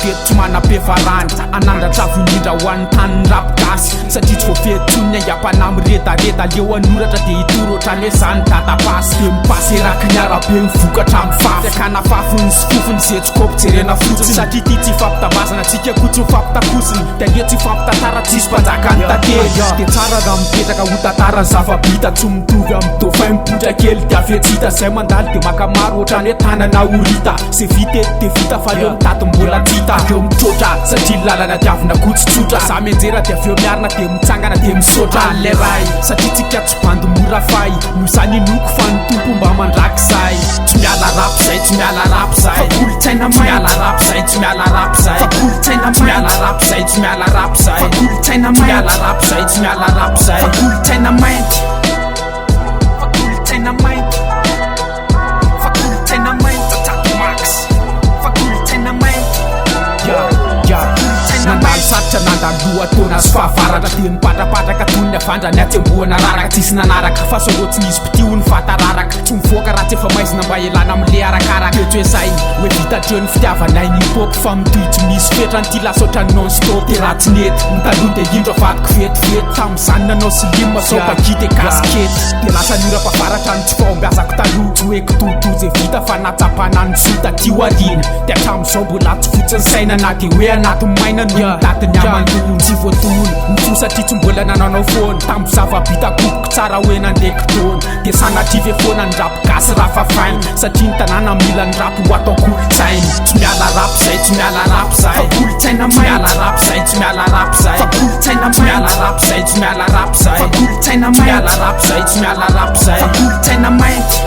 fety tsy manam-piavarany anandratra avy indrindra ho an'ny tany rapigasy satria tsy voafetonny angam-pana miretareta leo anoratra dia hitoro ohatrany hoe zany datapasy dia mipasy eraky ny arabe mivokatra amin'ny fafy akana fafiny sy fofiny zetsykopy jerena fotsiny satria ty tsy fampitabazana tsika ko tsy mifampitakosiny dia leo tsy fampitantara tsisy mpanjaka ny tantely dia tsara raha mipetraka ho tantarany zava-bita tsy mitovy amin'ny dauphin mipotra kely dia avetsita zay mandaly dia makamaro ohatrany hoe tanana orita se vita dia vita fa leo mitady mbola tsita eo mitrotra satria lalana diavina kotsitsotra za mianjera dia aveo miarina dia mitsangana dia misotra le ray satria tsika tsy bandy mora fay no zany inoko fa ny tompo mba mandraky zay tsy miala rapy zay tsy miala rapy zay kolotsaina tsy miala rapy zay tsy miala rapy zay kolotsaina tsy miala rapy zay tsy miala rapy zay kolotsaina miala rapy zay tsy miala rapy zay kolotsaina mainty kolotsaina mainty kolotsaina mainty tato max kolotsaina mainty nandalo sarotra nandalo lohataona sy fahavaratra dia mipatrapatraka toy ny avandra ny atsemboana raraka tsisy nanaraka fa sorotsi nisy mpitio ny vatararaka tsy mivoaka raha tsy efa maizina mba elana am'le arakaraka toeto hoe zay hoe vitatreo ny fitiavanay ny hipop fa mitoitsy misy fetrany ty lasa ohatrany non stop dia raha tsy nety nitaloha dia indro avadiko vetivety tam'izany nanao silima sao bakity e kaskety dia lasa nira-pavaratra ny tsy fahombiazako taloha tsy hoe kitoto zay vita fa natsapana ny sota tio arina dia hatram'izao mbola tsy fotsiny saina na dia hoe anaty maina no tatiny amandony tsy voatony mitso satria tsy mbola nananao foana tamy zava-bita koboky tsara hoe nandeky tona dia sanatrivy foana ny rapo gasy raha fafainy satria ny tanàna mila ny rapo ho atao kolotsainy tsy miala rapy zay tsy miala rapy zay kolotsaina miala rapy zay tsy miala rapy zay kolotsaina miala rapy zay tsy miala rapy zay kolotsaina miala rapy zay tsy miala rapy zay kolotsaina mainty